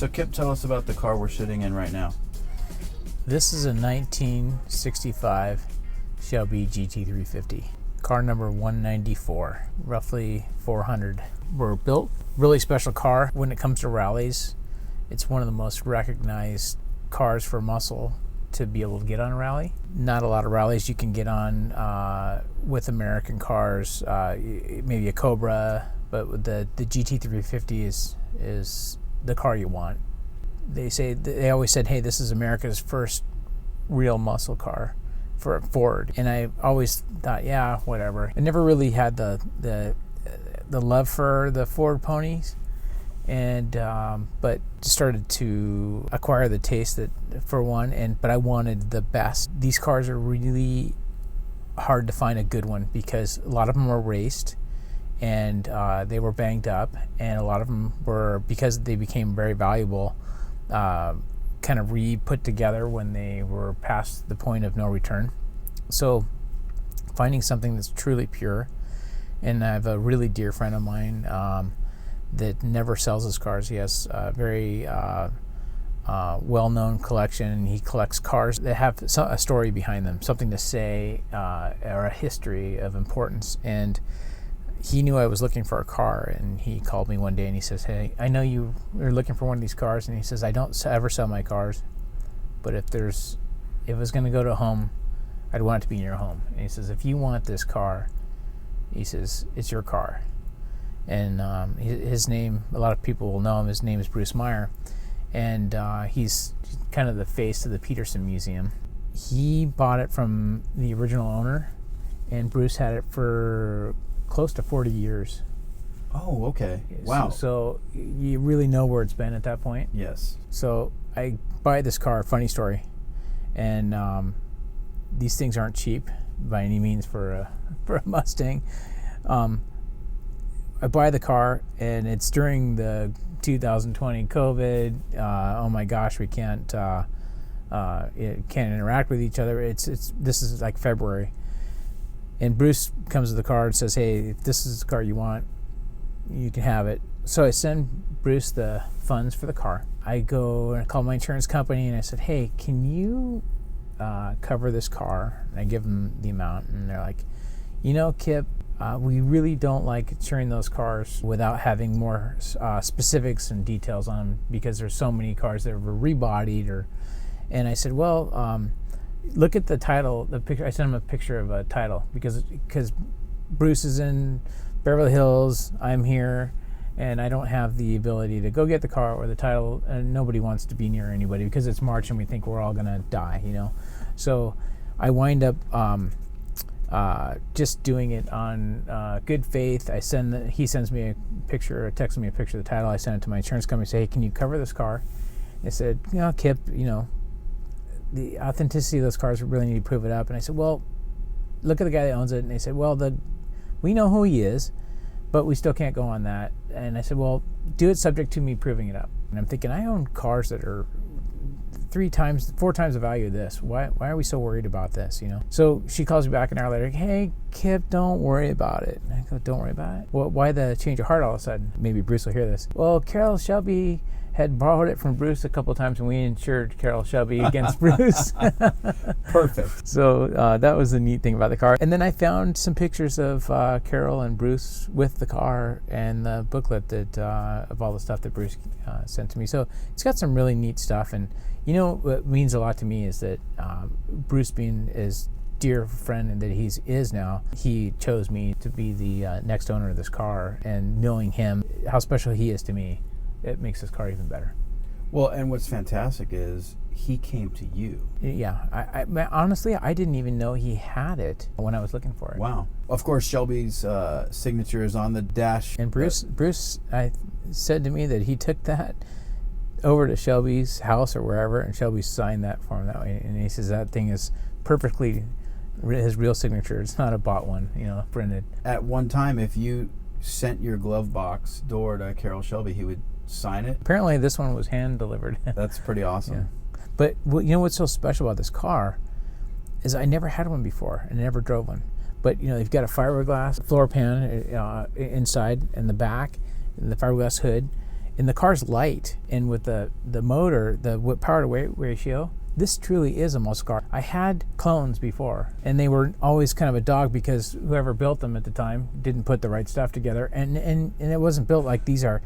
So Kip, tell us about the car we're sitting in right now. This is a 1965 Shelby GT350. Car number 194, roughly 400 were built. Really special car when it comes to rallies. It's one of the most recognized cars for muscle to be able to get on a rally. Not a lot of rallies you can get on with American cars, maybe a Cobra, but with the GT350 is the car you want. They always said, hey, this is America's first real muscle car for Ford, and I always thought, yeah, whatever. I never really had the love for the Ford ponies, and but started to acquire the taste for one, but I wanted the best. These cars are really hard to find a good one because a lot of them were raced and they were banged up, and a lot of them were, because they became very valuable, kind of re-put together when they were past the point of no return. So finding something that's truly pure, and I have a really dear friend of mine that never sells his cars. He has a very well-known collection. He collects cars that have a story behind them, something to say, or a history of importance. And he knew I was looking for a car, and he called me one day and he says, hey, I know you are looking for one of these cars. And he says, I don't ever sell my cars, but if it was going to go to a home, I'd want it to be in your home. And he says, if you want this car, he says, it's your car. And his name, a lot of people will know him, his name is Bruce Meyer, and he's kind of the face of the Peterson Museum. He bought it from the original owner, and Bruce had it for close to 40 years. Oh, okay. Wow. So you really know where it's been at that point. Yes. So I buy this car, funny story, and these things aren't cheap by any means for a Mustang. I buy the car, and it's during the 2020 COVID. Oh my gosh, we can't interact with each other. This is like February. And Bruce comes to the car and says, hey, if this is the car you want, you can have it. So I send Bruce the funds for the car. I go and call my insurance company, and I said, hey, can you cover this car? And I give them the amount, and they're like, Kip, we really don't like insuring those cars without having more specifics and details on them, because there's so many cars that were rebodied. And I said, well, look at the title, the picture. I sent him a picture of a title because Bruce is in Beverly Hills, I'm here, and I don't have the ability to go get the car or the title, and nobody wants to be near anybody because it's March and we think we're all gonna die, So I wind up just doing it on good faith. He sends me a picture, or texts me a picture of the title. I send it to my insurance company, say, hey, can you cover this car? They said, Kip, the authenticity of those cars, really need to prove it up. And I said, well, look at the guy that owns it. And they said, well, we know who he is, but we still can't go on that. And I said, well, do it subject to me proving it up. And I'm thinking, I own cars that are 4 times the value of this. Why are we so worried about this, So she calls me back an hour later, hey, Kip, don't worry about it. And I go, don't worry about it? Well, why the change of heart all of a sudden? Maybe Bruce will hear this. Well, Carroll Shelby had borrowed it from Bruce a couple of times, and we insured Carroll Shelby against Bruce. Perfect. So that was the neat thing about the car. And then I found some pictures of Carroll and Bruce with the car, and the booklet of all the stuff that Bruce sent to me. So it's got some really neat stuff. And what means a lot to me is that Bruce, being as dear friend and that he is now, he chose me to be the next owner of this car. And knowing him, how special he is to me, it makes this car even better. Well, and what's fantastic is he came to you. Yeah, I honestly, I didn't even know he had it when I was looking for it. Wow. Of course, Shelby's signature is on the dash. And Bruce said to me that he took that over to Shelby's house or wherever, and Shelby signed that for him that way. And he says that thing is perfectly his real signature. It's not a bought one, printed. At one time, if you sent your glove box door to Carroll Shelby, he would sign it. Apparently this one was hand delivered. That's pretty awesome. Yeah. But what's so special about this car is I never had one before and I never drove one. But you've got a fiberglass floor pan inside and the back, and the fiberglass hood, And the car's light, and with the motor, the power to weight ratio, this truly is a muscle car. I had clones before, and they were always kind of a dog because whoever built them at the time didn't put the right stuff together, and it wasn't built like these are.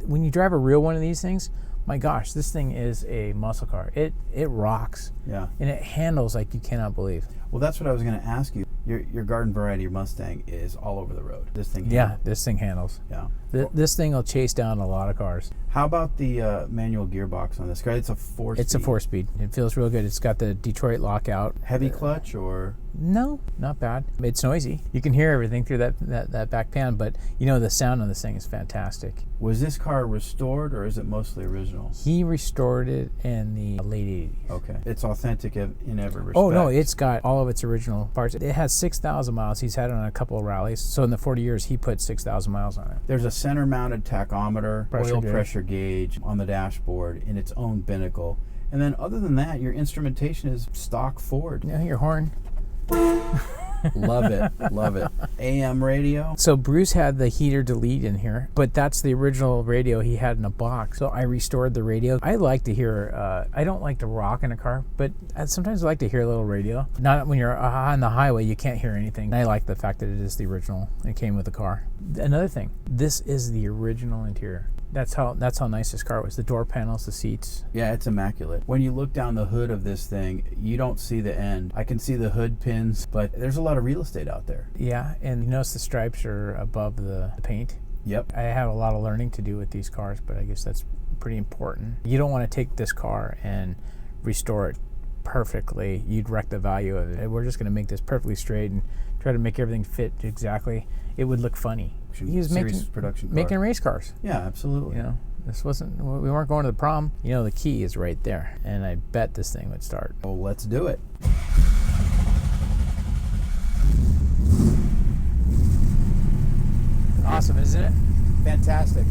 When you drive a real one of these things, my gosh, this thing is a muscle car. It rocks. Yeah. And it handles like you cannot believe. Well, that's what I was going to ask you. Your garden variety, your Mustang, is all over the road. This thing. Yeah, this thing handles. Yeah. This thing will chase down a lot of cars. How about the manual gearbox on this car? It's a 4-speed. It's a 4-speed. It feels real good. It's got the Detroit lockout. Heavy clutch or? No, not bad. It's noisy. You can hear everything through that back pan, but the sound on this thing is fantastic. Was this car restored or is it mostly original? He restored it in the late 80s. Okay. It's authentic in every respect. Oh, no, it's got all of its original parts. It has 6,000 miles. He's had it on a couple of rallies. So in the 40 years, he put 6,000 miles on it. There's a center-mounted tachometer, pressure gauge on the dashboard in its own binnacle. And then other than that, your instrumentation is stock Ford. Yeah, your horn. Love it. Love it. AM radio. So Bruce had the heater delete in here, but that's the original radio he had in a box. So I restored the radio. I like to hear, I don't like to rock in a car, but sometimes I like to hear a little radio. Not when you're on the highway, you can't hear anything. I like the fact that it is the original. It came with the car. Another thing, this is the original interior. That's how nice this car was. The door panels, the seats. Yeah, it's immaculate. When you look down the hood of this thing, you don't see the end. I can see the hood pins, but there's a lot of real estate out there. Yeah, and you notice the stripes are above the paint. Yep. I have a lot of learning to do with these cars, but I guess that's pretty important. You don't want to take this car and restore it perfectly. You'd wreck the value of it. We're just going to make this perfectly straight and try to make everything fit exactly. It would look funny. He was making race cars. Yeah, absolutely. We weren't going to the prom. The key is right there, and I bet this thing would start. Well, let's do it. Awesome, isn't it? Fantastic.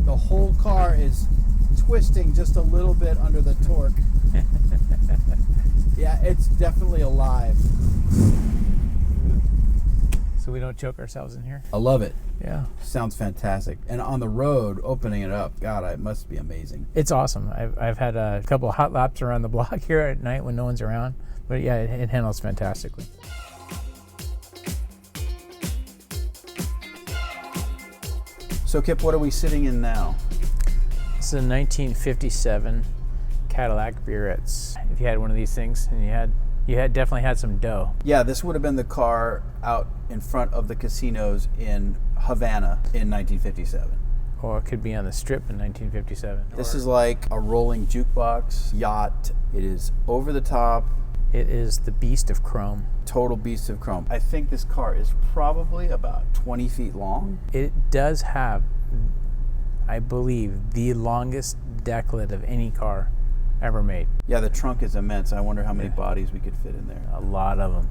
The whole car is twisting just a little bit under the torque. Yeah, it's definitely alive. So we don't choke ourselves in here? I love it. Yeah. Sounds fantastic. And on the road, opening it up, God, it must be amazing. It's awesome. I've had a couple of hot laps around the block here at night when no one's around. But yeah, it handles fantastically. So Kip, what are we sitting in now? This is a 1957 Cadillac Biarritz. If you had one of these things, and you had definitely had some dough. Yeah, this would have been the car out in front of the casinos in Havana in 1957. Or it could be on the Strip in 1957. This is like a rolling jukebox yacht. It is over the top. It is the beast of chrome. Total beast of chrome. I think this car is probably about 20 feet long. It does have, I believe, the longest deck lid of any car ever made. Yeah, the trunk is immense. I wonder how many bodies we could fit in there. A lot of them.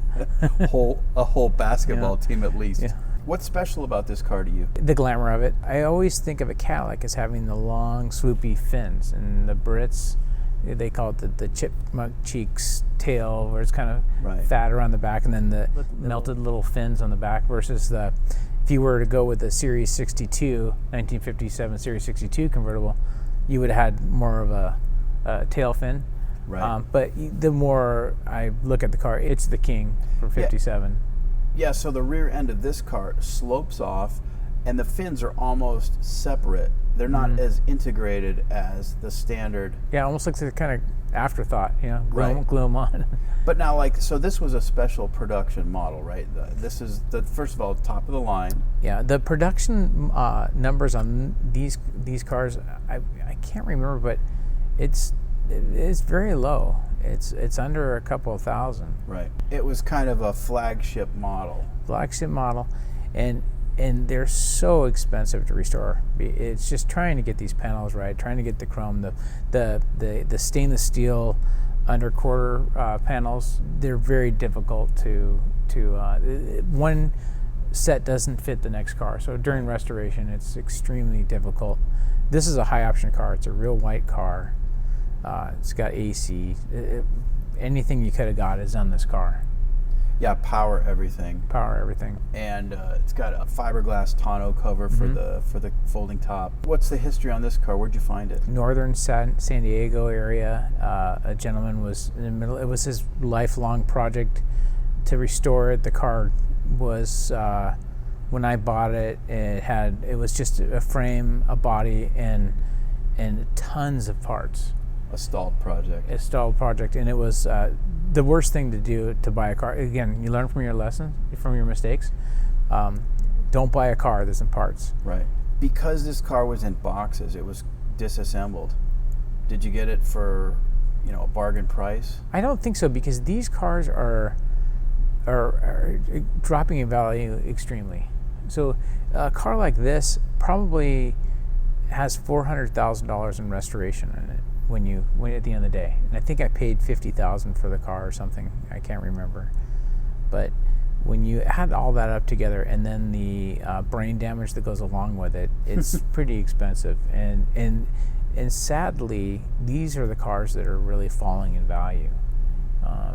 A whole basketball team at least. Yeah. What's special about this car to you? The glamour of it. I always think of a Cadillac as having the long, swoopy fins, and the Brits, they call it the chipmunk cheeks tail, where it's kind of fat around the back, and then the melted little fins on the back, versus if you were to go with the Series 62, 1957 Series 62 convertible, you would have had more of a tail fin. Right. But the more I look at the car, it's the king for 57. Yeah, so the rear end of this car slopes off, and the fins are almost separate. They're not as integrated as the standard. Yeah, almost looks like a kind of afterthought, glue them on. But now, so this was a special production model, right? This is first of all, top of the line. Yeah, the production numbers on these cars, I can't remember, but it's very low. It's under a couple of thousand. Right. It was kind of a flagship model. And they're so expensive to restore. It's just trying to get these panels right, trying to get the chrome, the stainless steel under quarter panels. They're very difficult to one set doesn't fit the next car. So during restoration, it's extremely difficult. This is a high option car. It's a real white car. It's got AC. Anything you could have got is on this car. Yeah, power everything. Power everything. And it's got a fiberglass tonneau cover for the folding top. What's the history on this car? Where'd you find it? Northern San Diego area. A gentleman was in the middle. It was his lifelong project to restore it. The car was, when I bought it, it was just a frame, a body, and tons of parts. A stalled project. A stalled project, and it was the worst thing to do to buy a car. Again, you learn from your lessons, from your mistakes. Don't buy a car that's in parts. Right. Because this car was in boxes, it was disassembled. Did you get it for, a bargain price? I don't think so, because these cars are dropping in value extremely. So a car like this probably has $400,000 in restoration in it when at the end of the day. And I think I paid $50,000 for the car or something. I can't remember. But when you add all that up together, and then the brain damage that goes along with it, it's pretty expensive. And sadly, these are the cars that are really falling in value.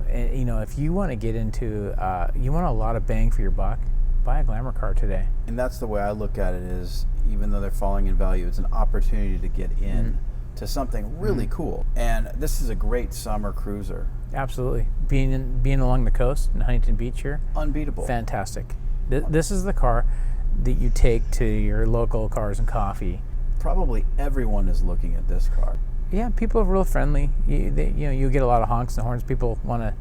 And if you want to get into, you want a lot of bang for your buck, buy a glamour car today. And that's the way I look at it, is even though they're falling in value, it's an opportunity to get in to something really cool. And this is a great summer cruiser. Absolutely. Being along the coast in Huntington Beach here, unbeatable. Fantastic. This is the car that you take to your local Cars and Coffee. Probably everyone is looking at this car. Yeah, people are real friendly. You get a lot of honks and horns. People want to,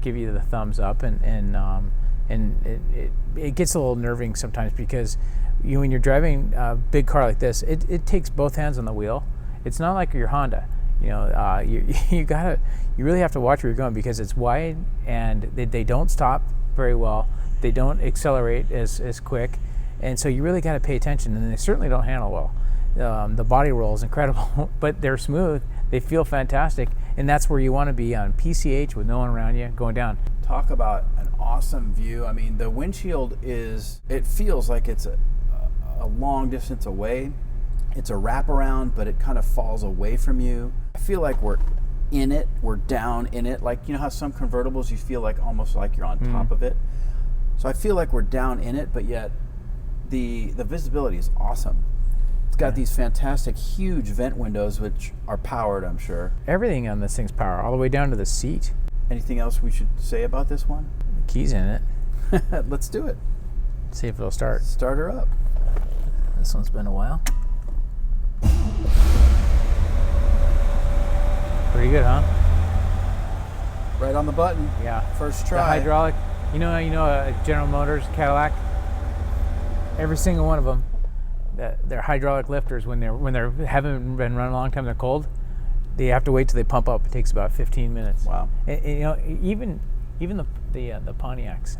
give you the thumbs up, and it gets a little nerving sometimes, because when you're driving a big car like this, it takes both hands on the wheel. It's not like your Honda. You really have to watch where you're going, because it's wide, and they don't stop very well. They don't accelerate as quick, and so you really got to pay attention. And they certainly don't handle well. The body roll is incredible, but they're smooth. They feel fantastic, and that's where you want to be on PCH with no one around you going down. Talk about an awesome view. I mean, the windshield it feels like it's a long distance away. It's a wraparound, but it kind of falls away from you. I feel like we're in it, we're down in it. Like, how some convertibles, you feel like almost like you're on top of it. So I feel like we're down in it, but yet the visibility is awesome. It's got these fantastic, huge vent windows, which are powered, I'm sure. Everything on this thing's power, all the way down to the seat. Anything else we should say about this one? The key's in it. Let's do it. See if it'll start. Start her up. This one's been a while. Pretty good, huh? Right on the button. Yeah. First try. The hydraulic. General Motors, Cadillac. Every single one of them, they're hydraulic lifters. When they haven't been run a long time, they're cold. They have to wait till they pump up. It takes about 15 minutes. Wow. And even the Pontiacs,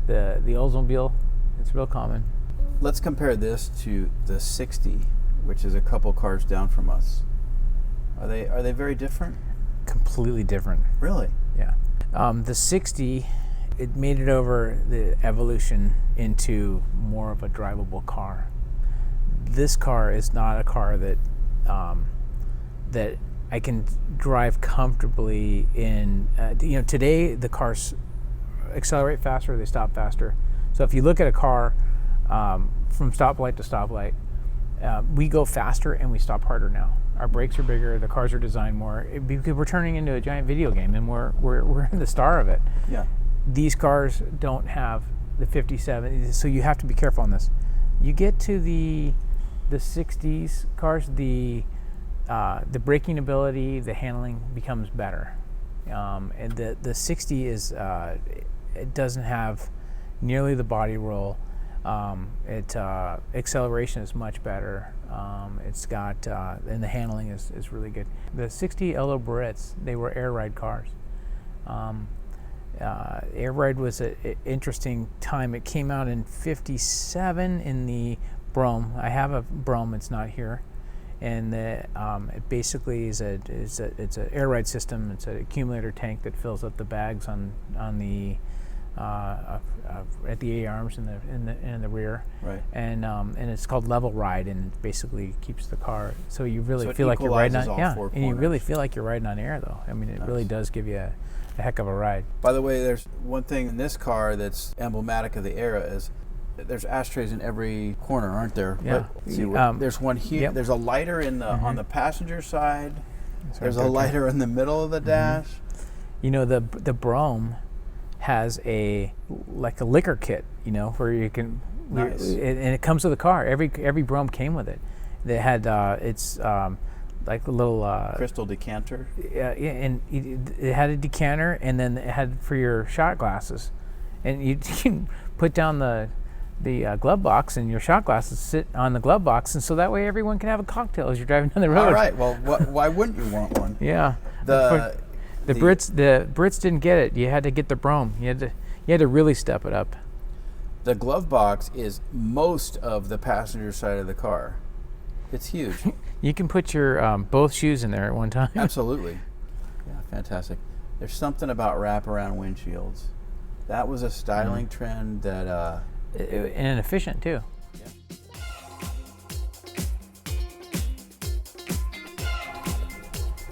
the Oldsmobile, it's real common. Let's compare this to the 60, which is a couple cars down from us. Are they very different? Completely different. Really? Yeah. The 60, it made it over the evolution into more of a drivable car. This car is not a car that I can drive comfortably in. Today the cars accelerate faster, they stop faster. So if you look at a car from stoplight to stoplight, we go faster and we stop harder now. Our brakes are bigger, the cars are designed more, because we're turning into a giant video game, and we're the star of it. Yeah. These cars don't have the 57, so you have to be careful on this. You get to the 60s cars, the braking ability, the handling becomes better, and the 60 is it doesn't have nearly the body roll. Acceleration is much better. It's got and the handling is really good. The 60 Elo Barretts, they were air ride cars. Air ride was an interesting time. It came out in '57 in the Brougham. I have a Brougham. It's not here, and it basically is it's an air ride system. It's an accumulator tank that fills up the bags on the at the A-arms in the rear. Right. And it's called level ride, and it basically keeps the car so you really So it feel like you're riding on equalizes all four and you really corners. feel like you're riding on air though. I mean, it really does give you a heck of a ride. By the way, there's one thing in this car that's emblematic of the era is there's ashtrays in every corner, aren't there? Yeah. Let's see, there's one here. Yep. There's a lighter in the on the passenger side. That's There's right, a okay. lighter in the middle of the dash. You know, the Brougham has a liquor kit, you know, where you can Nice. and it comes with the car. Every Brougham came with it. They had it's like a little Crystal decanter. yeah, and it had a decanter, and then it had for your shot glasses, and you can put down the glove box, and your shot glasses sit on the glove box, and so that way everyone can have a cocktail as you're driving down the road. All right. Well, why wouldn't you want one? Yeah. The Brits didn't get it. You had to get the Brougham. You had to really step it up. The glove box is most of the passenger side of the car. It's huge. You can put your both shoes in there at one time. Absolutely. Yeah, fantastic. There's something about wraparound windshields. That was a styling trend that. And efficient too.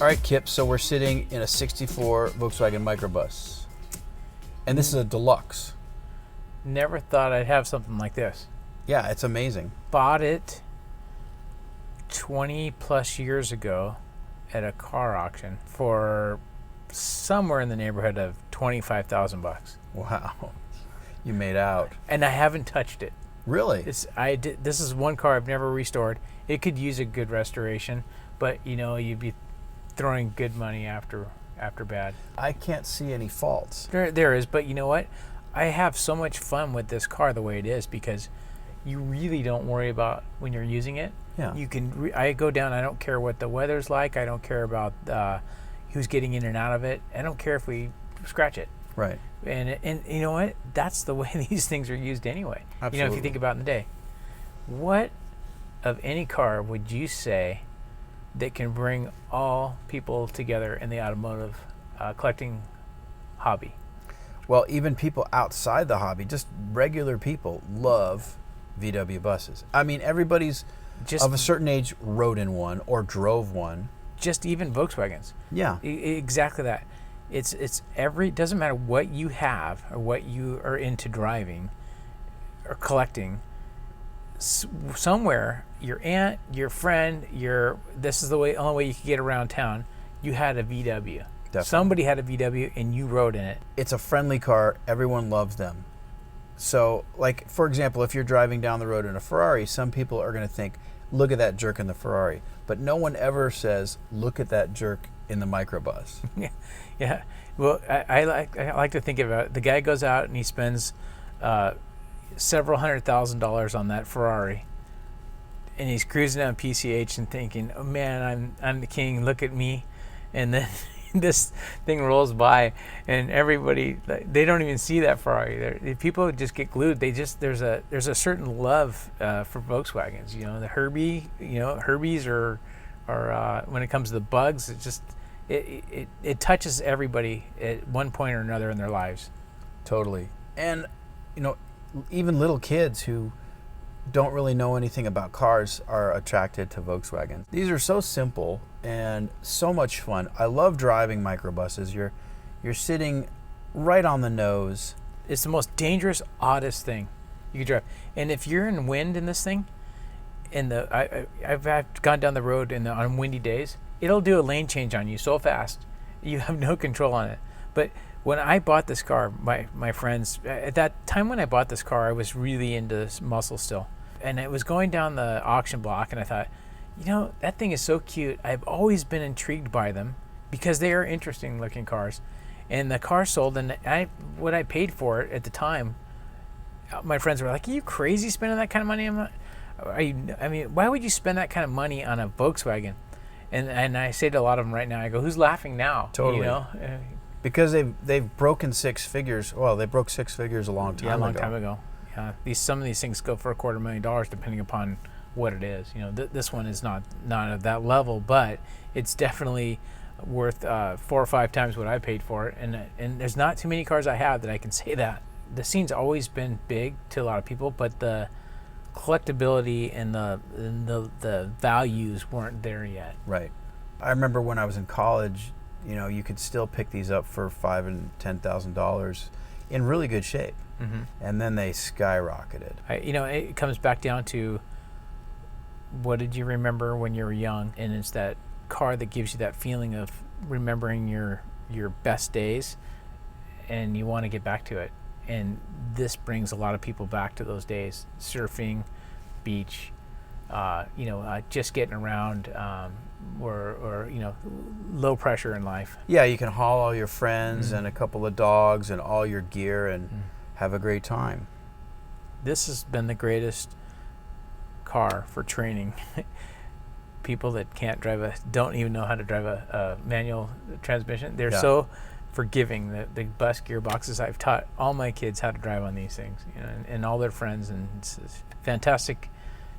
All right, Kip. So we're sitting in a '64 Volkswagen microbus, and this is a deluxe. Never thought I'd have something like this. Yeah, it's amazing. Bought it 20 plus years ago at a car auction for somewhere in the neighborhood of $25,000. Wow, you made out. And I haven't touched it. Really? This is one car I've never restored. It could use a good restoration, but you know, you'd be throwing good money after bad. I can't see any faults. There is, but you know what? I have so much fun with this car the way it is because you really don't worry about when you're using it. Yeah. You can. I go down. I don't care what the weather's like. I don't care about who's getting in and out of it. I don't care if we scratch it. Right. And you know what? That's the way these things are used anyway. You know, if Absolutely. you think about it in the day, what of any car would you say that can bring all people together in the automotive collecting hobby? Well, even people outside the hobby, just regular people, love VW buses. I mean, everybody's Just of a certain age rode in one or drove one. just even Volkswagens. Yeah. Exactly that. It's doesn't matter what you have or what you are into driving or collecting. Somewhere, your aunt, your friend, this is the only way you could get around town. You had a VW. Definitely. Somebody had a VW and you rode in it. It's a friendly car. Everyone loves them. So, like, for example, if you're driving down the road in a Ferrari, some people are going to think, look at that jerk in the Ferrari. But no one ever says, look at that jerk in the microbus. Yeah. Well, I like to think about it. The guy goes out and he spends several $100,000 on that Ferrari, and he's cruising down PCH and thinking, "Oh man, I'm the king. Look at me," and then this thing rolls by, and everybody, they don't even see that Ferrari. People just get glued. There's a certain love for Volkswagens. You know, the Herbies are when it comes to the bugs, it just it touches everybody at one point or another in their lives. Totally. And, you know, even little kids who don't really know anything about cars are attracted to Volkswagen. These are so simple and so much fun. I love driving microbuses. You're sitting right on the nose. It's the most dangerous, oddest thing you can drive. And if you're in wind in this thing, I've gone down the road on windy days, it'll do a lane change on you so fast, you have no control on it. But when I bought this car, my friends, at that time when I bought this car, I was really into this muscle still. And it was going down the auction block, and I thought, you know, that thing is so cute. I've always been intrigued by them because they are interesting looking cars. And the car sold, and what I paid for it at the time, my friends were like, "Are you crazy spending that kind of money?" I'm not, I mean, why would you spend that kind of money on a Volkswagen? And I say to a lot of them right now, I go, "Who's laughing now?" Totally. You know? Because they've broken six figures. Well, they broke six figures a long time ago. Yeah, a long time ago. Yeah, some of these things go for $250,000 depending upon what it is. You know, this one is not at that level, but it's definitely worth 4 or 5 times what I paid for it. And there's not too many cars I have that I can say that the scene's always been big to a lot of people, but the collectability and the values weren't there yet. Right. I remember when I was in college, you could still pick these up for $5,000 and $10,000 in really good shape, and then they skyrocketed. It comes back down to, what did you remember when you were young? And it's that car that gives you that feeling of remembering your best days, and you want to get back to it. And this brings a lot of people back to those days: surfing, beach, just getting around, or low pressure in life. Yeah, you can haul all your friends and a couple of dogs and all your gear and have a great time. This has been the greatest car for training. People that don't even know how to drive a manual transmission. They're so forgiving. The bus gearboxes, I've taught all my kids how to drive on these things, and all their friends, and it's fantastic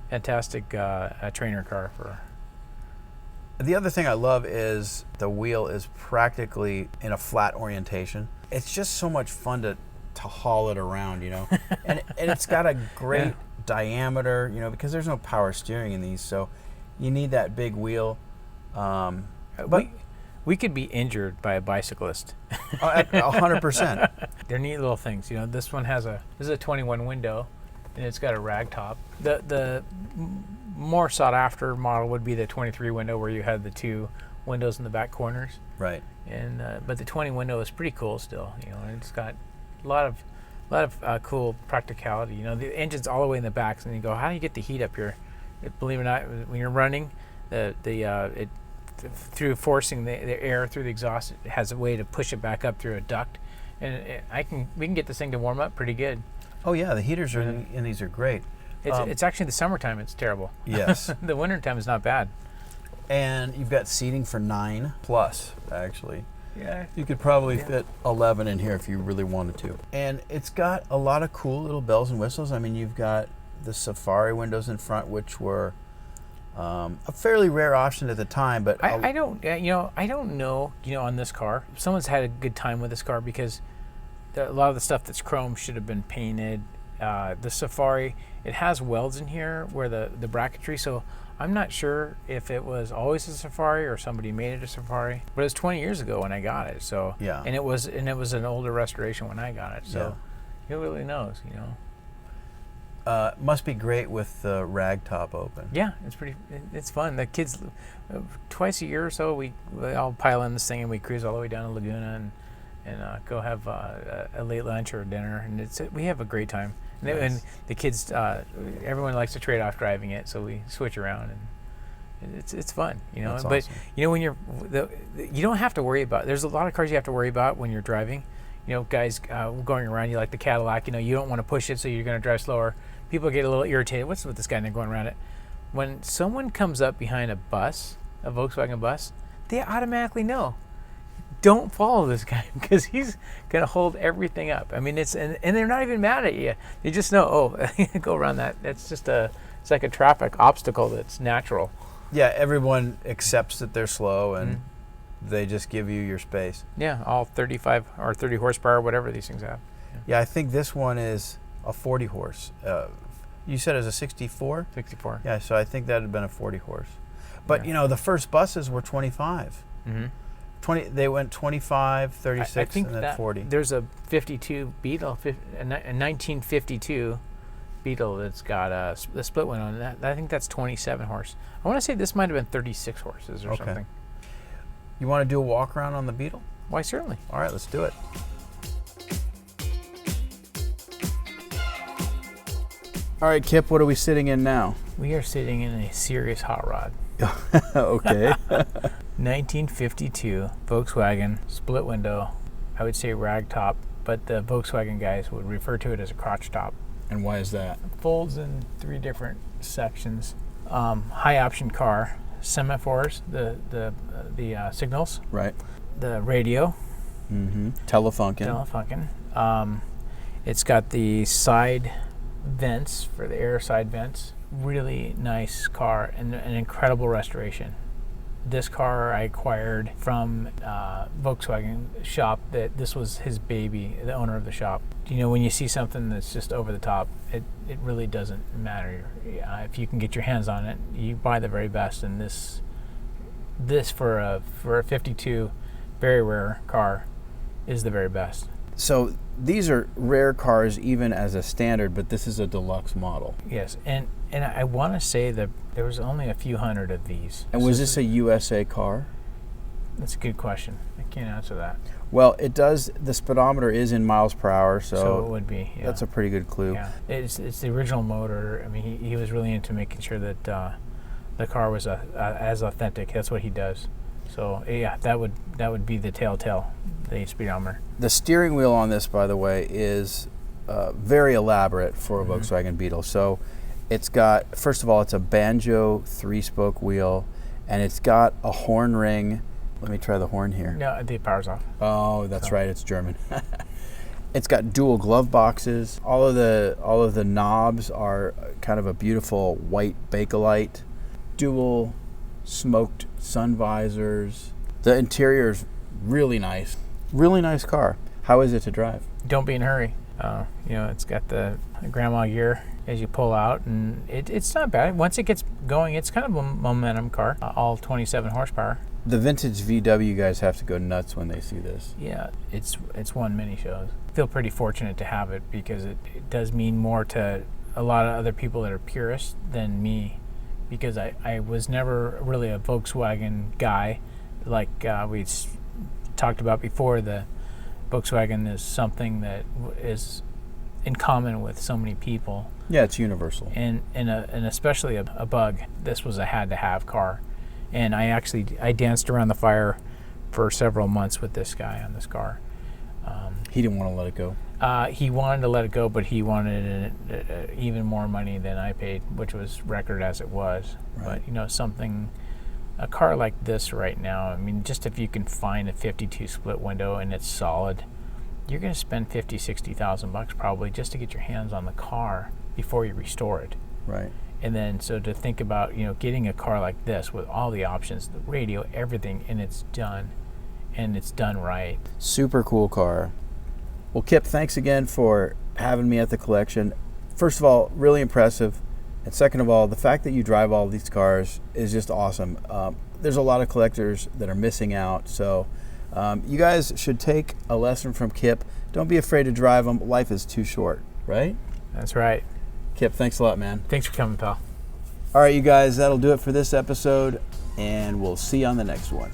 trainer car for. The other thing I love is the wheel is practically in a flat orientation. It's just so much fun to haul it around, and it's got a great diameter, but because there's no power steering in these, so you need that big wheel. But we could be injured by a bicyclist. 100%. They're neat little things. This one this is a 21 window, and it's got a rag top. The more sought after model would be the 23 window, where you had the two windows in the back corners. Right. And but the 20 window is pretty cool still. And it's got a lot of cool practicality. The engine's all the way in the back, and you go, how do you get the heat up here? Believe it or not, when you're running, it through forcing the air through the exhaust, it has a way to push it back up through a duct, and we can get this thing to warm up pretty good. Oh yeah, the heaters in these are great. It's actually the summertime it's terrible. Yes. The wintertime is not bad. And you've got seating for 9 plus, actually. Yeah. You could probably fit 11 in here if you really wanted to. And it's got a lot of cool little bells and whistles. I mean, you've got the Safari windows in front, which were a fairly rare option at the time, but I don't know on this car. Someone's had a good time with this car, because a lot of the stuff that's chrome should have been painted. The Safari, it has welds in here where the bracketry, so I'm not sure if it was always a Safari or somebody made it a Safari. But it was 20 years ago when I got it, so yeah. And it was an older restoration when I got it, so who really knows, Must be great with the rag top open. Yeah, it's fun. The kids, twice a year or so, we all pile in this thing and we cruise all the way down to Laguna and go have a late lunch or dinner, and we have a great time. And, nice. And the kids, everyone likes to trade off driving it, so we switch around, and it's fun, That's But awesome. when you don't have to worry about. There's a lot of cars you have to worry about when you're driving. Guys going around, you like the Cadillac. You don't want to push it, so you're going to drive slower. People get a little irritated. What's with this guy? And they're going around it. When someone comes up behind a Volkswagen bus, they automatically know. Don't follow this guy, because he's going to hold everything up. I mean, and they're not even mad at you. They just know, go around that. That's just it's like a traffic obstacle that's natural. Yeah, everyone accepts that they're slow, and they just give you your space. Yeah, all 35 or 30 horsepower, whatever these things have. Yeah, I think this one is a 40 horse. You said it was a 64? 64. Yeah, so I think that had been a 40 horse. But, the first buses were 25. Mm-hmm. They went 25, 36, I think and then 40. There's a 52 Beetle, a 1952 Beetle that's got the split one on that. I think that's 27 horse. I want to say this might have been 36 horses or something. You want to do a walk around on the Beetle? Why, certainly. All right, let's do it. All right, Kip, what are we sitting in now? We are sitting in a serious hot rod. Okay. 1952 Volkswagen split window. I would say rag top, but the Volkswagen guys would refer to it as a crotch top. And why is that? Folds in 3 different sections. High option car, semaphores, the signals. Right. The radio. Mm-hmm. Telefunken. It's got the side vents for the air side vents. Really nice car and an incredible restoration. this car I acquired from Volkswagen shop, that this was his baby, the owner of the shop. You know, when you see something that's just over the top, it really doesn't matter. If you can get your hands on it, you buy the very best. And this for a 52 very rare car is the very best. So these are rare cars even as a standard, but this is a deluxe model. Yes, and I want to say that there was only a few hundred of these. And was this a USA car? That's a good question. I can't answer that. Well, it does. The speedometer is in miles per hour, So it would be. Yeah. that's a pretty good clue. Yeah, it's the original motor. I mean, he was really into making sure that the car was as authentic. That's what he does. So yeah, that would be the telltale, the speedometer. The steering wheel on this, by the way, is very elaborate for a Volkswagen Beetle. So it's got, first of all, it's a banjo 3-spoke wheel, and it's got a horn ring. Let me try the horn here. No, the power's off. Oh, that's right. It's German. It's got dual glove boxes. All of the knobs are kind of a beautiful white Bakelite. Dual smoked sun visors. The interior is really nice. Really nice car. How is it to drive? Don't be in a hurry. You know, it's got the grandma gear as you pull out, and it's not bad. Once it gets going, it's kind of a momentum car. All 27 horsepower. The vintage VW guys have to go nuts when they see this. Yeah, it's won many shows. I feel pretty fortunate to have it because it does mean more to a lot of other people that are purists than me, because I was never really a Volkswagen guy. Like we talked about before, the Volkswagen is something that is in common with so many people. Yeah, it's universal. And especially a Bug. This was a had-to-have car. And I danced around the fire for several months with this guy on this car. He didn't want to let it go. He wanted to let it go, but he wanted even more money than I paid, which was record as it was. Right. But you know, a car like this right now, I mean, just if you can find a 52 split window and it's solid, you're going to spend $50,000-$60,000 probably just to get your hands on the car before you restore it. Right. And then so to think about, you know, getting a car like this with all the options, the radio, everything, and it's done right. Super cool car. Well, Kip, thanks again for having me at the collection. First of all, really impressive. And second of all, the fact that you drive all these cars is just awesome. There's a lot of collectors that are missing out. So you guys should take a lesson from Kip. Don't be afraid to drive them. Life is too short, right? That's right. Kip, thanks a lot, man. Thanks for coming, pal. All right, you guys, that'll do it for this episode, and we'll see you on the next one.